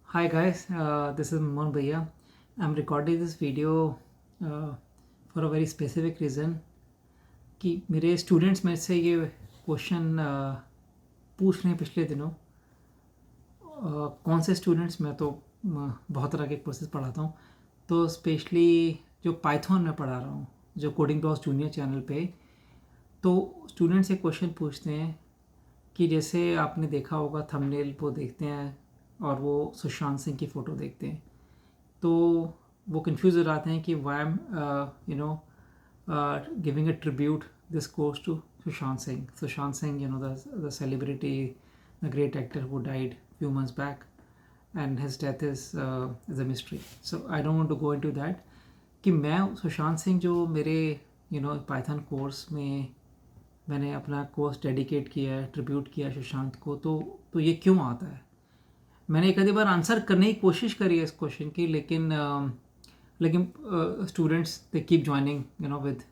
Hi guys, this is Mohan Bhaiya. I'm recording this video for a very specific reason कि मेरे students में से ये question पूछ रहे हैं पिछले दिनों। कौन से स्टूडेंट्स? मैं तो बहुत तरह के कोर्सेज पढ़ाता हूँ, तो स्पेशली जो पाइथन में पढ़ा रहा हूँ, जो कोडिंग ब्लॉग्स जूनियर चैनल पे, तो स्टूडेंट्स एक क्वेश्चन पूछते हैं कि जैसे आपने देखा होगा थंबनेल वो देखते हैं और वो सुशांत सिंह की फ़ोटो देखते हैं, तो वो कंफ्यूज हो जाते हैं कि why I'm giving a tribute this course to Sushant Singh. Sushant Singh, the celebrity, the great actor who died few months back, and his death is a mystery. So I don't want to go into that. कि मैं सुशांत सिंह जो मेरे Python course में मैंने अपना course dedicate किया है, tribute किया सुशांत को, तो ये क्यों आता है? मैंने एक आधी बार आंसर करने की कोशिश करी है इस क्वेश्चन की, लेकिन students they keep joining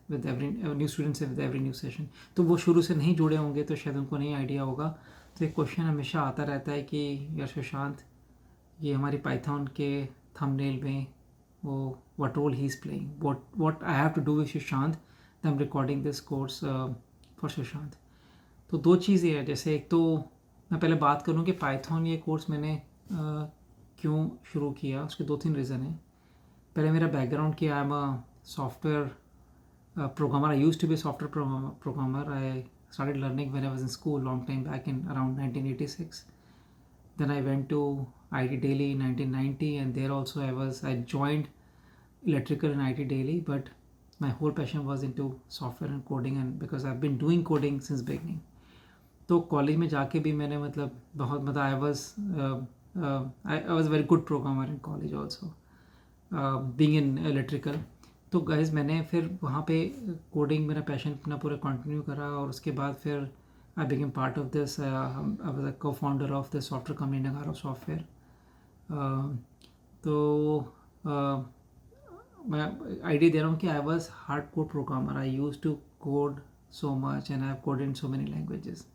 with every new students with every new session, तो वो शुरू से नहीं जुड़े होंगे, तो शायद उनको नहीं आइडिया होगा. तो एक क्वेश्चन हमेशा आता रहता है कि यार सुशांत, ये हमारी पाइथन के थंबनेल में वो what role he is playing, what I have to do with Sushant, that I'm recording this course for Sushant. तो दो चीज़ें हैं. जैसे एक तो मैं पहले बात करूँ कि पाइथन ये कोर्स मैंने क्यों शुरू किया, उसके दो तीन रीज़न हैं. पहले मेरा बैकग्राउंड कि I am a software programmer. I used to be a software programmer. I started learning when I was in school long time back in around 1986. Then I went to IT Daily in 1990, and there also I joined electrical and IT Daily, but my whole passion was into software and coding, and because I've been doing coding since beginning. तो college में जाके भी मैंने बहुत I was very good programmer in college also, being in electrical. तो guys मैंने फिर वहाँ पे कोडिंग मेरा पैशन अपना पूरा कंटिन्यू करा, और उसके बाद फिर I became part of this. I was a co founder of the software company Nagarro software. तो मैं आइडिया दे रहा हूँ कि I was hard code programmer. I use to code so much, and I have coded in so many languages.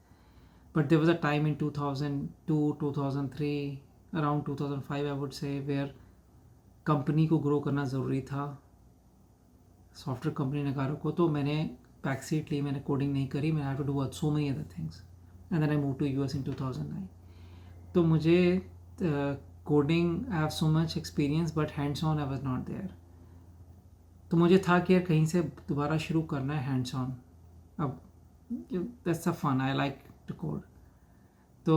But there was a time in 2002, 2003, around 2005 I would say, where company को grow करना ज़रूरी था, software company नगारो को. तो मैंने back seat ली, मैंने coding नहीं करी. मैं have to do so many other things, and then I move to US in 2009. तो मुझे coding I have so much experience, but hands on I was not there. तो मुझे था कि यार कहीं से दोबारा शुरू करना है हैंड्स ऑन. अब that's a fun, I like to code. तो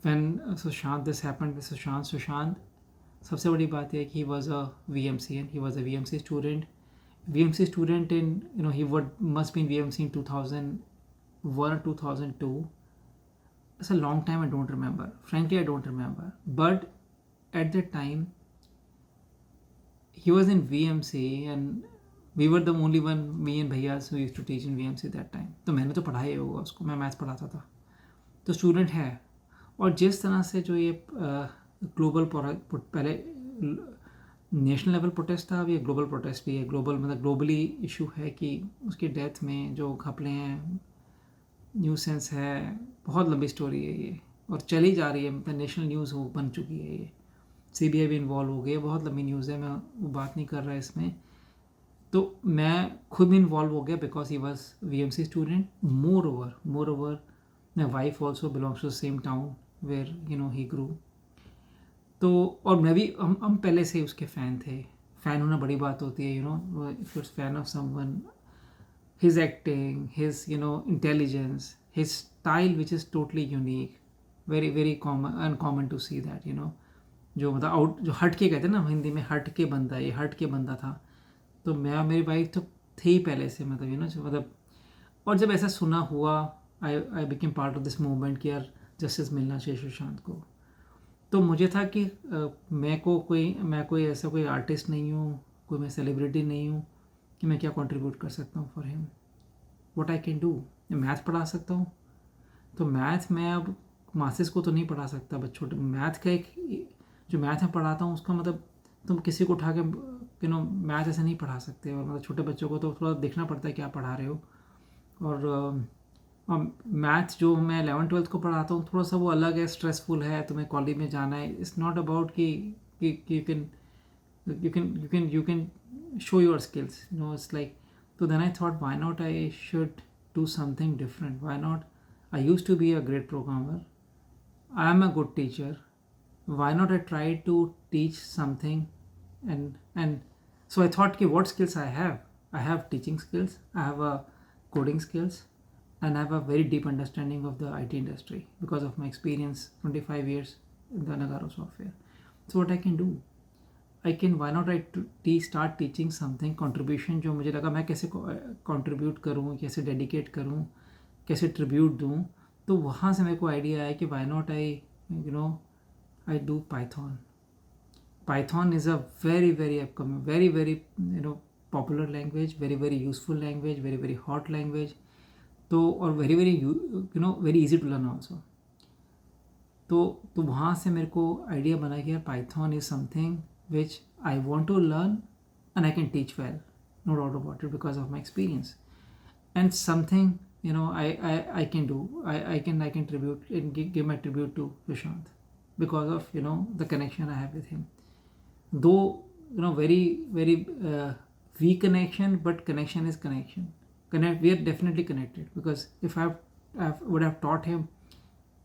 when Sushant this happened with Sushant सबसे बड़ी बात यह है कि he was a VMC, and he was a VMC student in he would must been VMC in 2001 or 2002. It's a long time. I don't remember, frankly I don't remember, but at that time he was in VMC, and we were the only one, me and भैयास, who used to teach in VMC that time. तो मैंने तो पढ़ाया ही होगा उसको, मैं maths पढ़ाता था. तो स्टूडेंट है. और जिस तरह से जो ये ग्लोबल पहले नेशनल लेवल प्रोटेस्ट था, अब ये ग्लोबल प्रोटेस्ट भी है. ग्लोबल मतलब ग्लोबली इशू है कि उसकी डेथ में जो घपले हैं, न्यूसेंस है, बहुत लंबी स्टोरी है ये, और चली जा रही है. मतलब नेशनल न्यूज़ हो बन चुकी है ये. CBI भी इन्वॉल्व हो गई है. बहुत लंबी न्यूज़ है, मैं वो बात नहीं कर रहा इसमें. तो मैं खुद भी इन्वॉल्व हो गया because he was VMC student. Moreover my wife also belongs to same town where he grew. तो और मैं भी, हम पहले से उसके फ़ैन थे. फ़ैन होना बड़ी बात होती है. If you're fan of someone, his acting, his intelligence, his style, which is totally unique, very common, uncommon to see that. जो मतलब जो हट के कहते हैं ना हिंदी में, हट के बंदा, ये हट के बंदा था. तो मैं और मेरी वाइफ तो थे ही पहले से, मतलब और जब ऐसा सुना हुआ, आई became part of this movement कि यार जस्टिस मिलना चाहिए सुशांत को. तो मुझे था कि मैं कोई ऐसा कोई आर्टिस्ट नहीं हूँ, कोई मैं सेलिब्रिटी नहीं हूँ कि मैं क्या कंट्रीब्यूट कर सकता हूँ for him. What I can do, मैं मैथ पढ़ा सकता हूँ. तो मैथ मैं अब मासेस को तो नहीं पढ़ा सकता, बट छोटे मैथ का एक जो मैथ में पढ़ाता हूँ उसका मतलब तुम किसी को उठा के मैथ ऐसे नहीं पढ़ा सकते. और मतलब छोटे बच्चों को तो थोड़ा देखना पड़ता है क्या पढ़ा रहे हो. और मैथ्स जो मैं 11th-12th को पढ़ाता हूँ थोड़ा सा वो अलग है, स्ट्रेसफुल है, तुम्हें कॉलेज में जाना है. इट्स नॉट अबाउट कि you can show your skills, it's like. So then I thought, why not I should do something different? Why not? I used to be a great programmer, I am a good teacher, why not I try to teach something? And so I thought, what skills I have teaching skills, I have a coding skills, and I have a very deep understanding of the IT industry because of my experience 25 years in the Nagaro software. So what I can do, why not I start teaching something, contribution जो मुझे लगा मैं कैसे contribute करूँ, कैसे dedicate करूँ, कैसे tribute दूँ. तो वहाँ से मेरे को idea आया कि why not I do Python. Python is a very upcoming, very popular language, very useful language, very hot language. तो और very easy to learn also. तो वहाँ से मेरे को idea बना कि यार Python is something which I want to learn and I can teach well, no doubt about it, because of my experience, and something I can do. I can tribute and give my tribute to Prashant because of the connection I have with him. Though very weak connection, but connection is connection. We are definitely connected, because if I would have taught him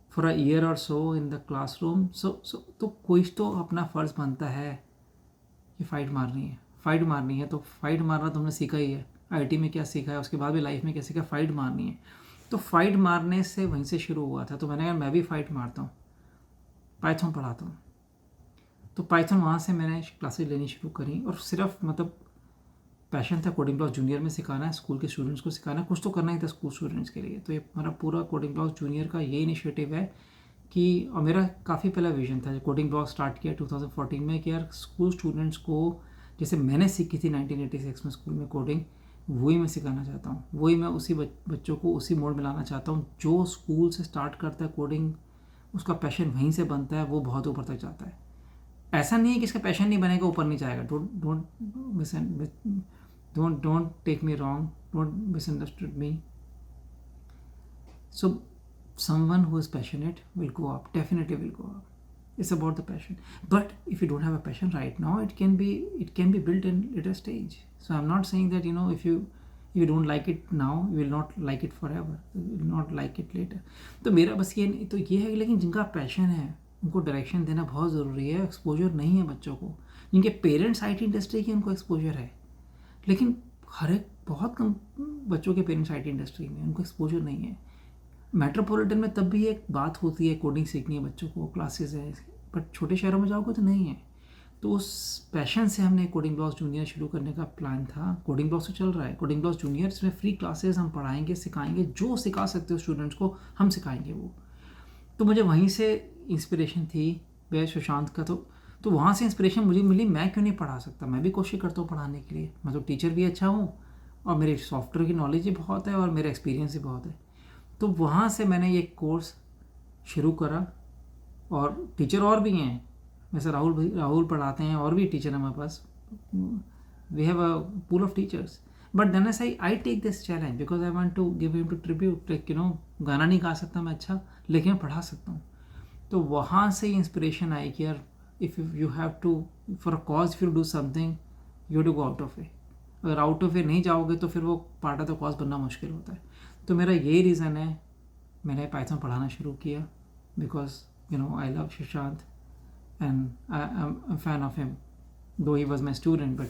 for a year or so in the classroom, so तो कुछ तो अपना फर्ज बनता है कि fight मारनी है. तो फाइट मारना तुमने सीखा ही है, आईटी में क्या सीखा है, उसके बाद भी लाइफ में क्या सीखा, फाइट मारनी है. तो फाइट मारने से वहीं से शुरू हुआ था. तो मैंने कहा मैं भी फाइट मारता हूँ, पाइथन पढ़ाता हूँ. तो पाइथन वहाँ से मैंने क्लासेस लेनी शुरू करी, और सिर्फ पैशन था कोडिंग ब्लॉक्स जूनियर में सिखाना है, स्कूल के स्टूडेंट्स को सिखाना है, कुछ तो करना ही था स्कूल स्टूडेंट्स के लिए. तो ये हमारा पूरा कोडिंग ब्लॉक्स जूनियर का ये इनिशिएटिव है कि, और मेरा काफ़ी पहला विजन था कोडिंग ब्लॉक स्टार्ट किया 2014 में, कि यार स्कूल स्टूडेंट्स को जैसे मैंने सीखी थी 1986 में स्कूल में कोडिंग, वही मैं सिखाना चाहता हूँ. वही मैं उसी बच्चों को उसी मोड में लाना चाहता हूँ. जो स्कूल से स्टार्ट करता है कोडिंग, उसका पैशन वहीं से बनता है, वो बहुत ऊपर तक जाता है. ऐसा नहीं है कि इसका पैशन नहीं बनेगा ऊपर नहीं जाएगा. Don't take me wrong, don't misunderstood me. So someone who is passionate will go up, definitely will go up. It's about the passion. But if you don't have a passion right now, it can be built in later stage. So I'm not saying that if you don't like it now, you will not like it forever, you will not like it later. तो मेरा बस ये है, लेकिन जिनका passion है उनको direction देना बहुत ज़रूरी है. एक्सपोजर नहीं है बच्चों को. जिनके पेरेंट्स IT इंडस्ट्री के, उनको एक्सपोजर है, लेकिन बहुत कम बच्चों के पेरेंट्स IT इंडस्ट्री में, उनको एक्सपोजर नहीं है. मेट्रोपॉलिटन में तब भी एक बात होती है, कोडिंग सीखनी है बच्चों को, क्लासेस है, बट छोटे शहरों में जाओगे तो नहीं है. तो उस पैशन से हमने कोडिंग ब्लॉक्स जूनियर शुरू करने का प्लान था. कोडिंग ब्लॉक्स तो चल रहा है, कोडिंग ब्लॉक्स जूनियर, इसमें फ्री क्लासेस हम पढ़ाएंगे, सिखाएंगे, जो सिखा सकते हो स्टूडेंट्स को हम सिखाएंगे वो. तो मुझे वहीं से इंस्पिरेशन थी वह सुशांत का. तो वहाँ से इंस्पिरेशन मुझे मिली, मैं क्यों नहीं पढ़ा सकता. मैं भी कोशिश करता हूँ पढ़ाने के लिए. मैं तो टीचर भी अच्छा हूँ, और मेरे सॉफ्टवेयर की नॉलेज भी बहुत है, और मेरा एक्सपीरियंस भी बहुत है. तो वहाँ से मैंने ये कोर्स शुरू करा. और टीचर और भी हैं, वैसे राहुल पढ़ाते हैं, और भी टीचर हैं हमारे पास. We have a pool of teachers. But then I take this challenge because I want to give him to tribute. Like गाना नहीं गा सकता मैं अच्छा, लेकिन मैं पढ़ा सकता हूँ. तो वहाँ से इंस्पिरेशन आई कि यार if you have to for a cause, if you do something you to go out of way. अगर आउट ऑफ वे नहीं जाओगे तो फिर वो पार्ट ऑफ द कॉज बनना मुश्किल होता है. तो मेरा यही रीज़न है मैंने पाइथन पढ़ाना शुरू किया, because I love Sushant and I'm a fan of him, though he was my student. But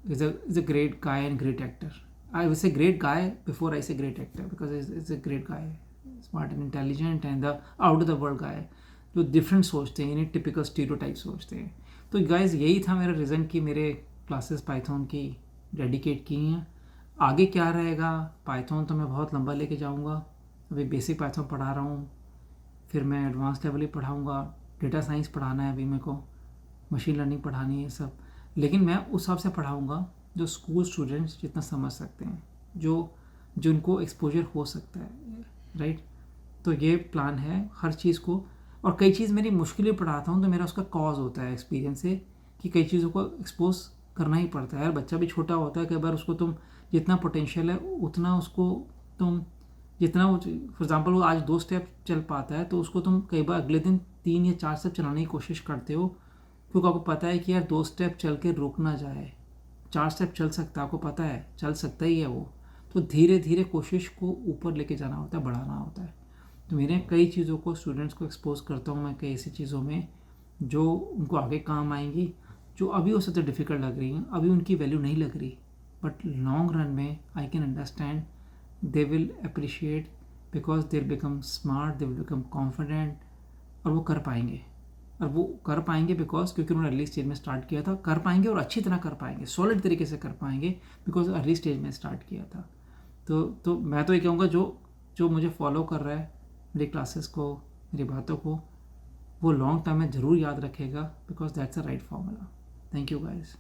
he's a great guy and great actor. I would say great guy before I say great actor, because he's a great guy, smart and intelligent, and the out of the world guy. जो different सोचते हैं, इन्हें typical stereotype सोचते हैं. तो guys यही था मेरा रीज़न कि मेरे क्लासेस पाइथन की डेडिकेट की हैं. आगे क्या रहेगा, पाइथन तो मैं बहुत लंबा लेके जाऊंगा. अभी बेसिक पाइथन पढ़ा रहा हूँ, फिर मैं एडवांस लेवल ही पढ़ाऊँगा. डेटा साइंस पढ़ाना है अभी मेरे को, मशीन लर्निंग पढ़ानी है सब. लेकिन मैं उस हिसाब से पढ़ाऊँगा जो स्कूल स्टूडेंट्स जितना समझ सकते हैं, जो उनको एक्सपोजर हो सकता है. राइट. तो ये प्लान है हर चीज़ को. और कई चीज़ मेरी मुश्किलें पढ़ाता हूँ तो मेरा उसका कॉज होता है एक्सपीरियंस से, कि कई चीज़ों को एक्सपोज करना ही पड़ता है. यार बच्चा भी छोटा होता है, कई बार उसको तुम जितना पोटेंशियल है उतना उसको तुम जितना वो फॉर एग्जांपल वो आज 2 स्टेप चल पाता है तो उसको तुम कई बार अगले दिन 3 या 4 स्टेप चलाने की कोशिश करते हो, क्योंकि आपको पता है कि यार 2 स्टेप चल के रुक ना जाए, 4 स्टेप चल सकता है, आपको पता है चल सकता ही है वो। तो धीरे धीरे कोशिश को ऊपर लेके जाना होता है, बढ़ाना होता है। तो मेरे कई चीज़ों को स्टूडेंट्स को एक्सपोज करता हूँ मैं, कई ऐसी चीज़ों में जो उनको आगे काम आएंगी, जो अभी वो सबसे डिफ़िकल्ट लग रही हैं, अभी उनकी वैल्यू नहीं लग रही, बट लॉन्ग रन में I can understand they will appreciate, because they will become smart, they will become confident, और वो कर पाएंगे। और वो कर पाएंगे बिकॉज क्योंकि उन्होंने अर्ली स्टेज में स्टार्ट किया था, कर पाएंगे और अच्छी तरह कर पाएंगे, सॉलिड तरीके से कर पाएंगे, बिकॉज अर्ली स्टेज में स्टार्ट किया था। तो मैं तो ये कहूँगा जो जो मुझे फॉलो कर रहा है, मेरी क्लासेस को, मेरी बातों को, वो लॉन्ग टर्म में ज़रूर याद रखेगा, because that's a right formula. Thank you guys.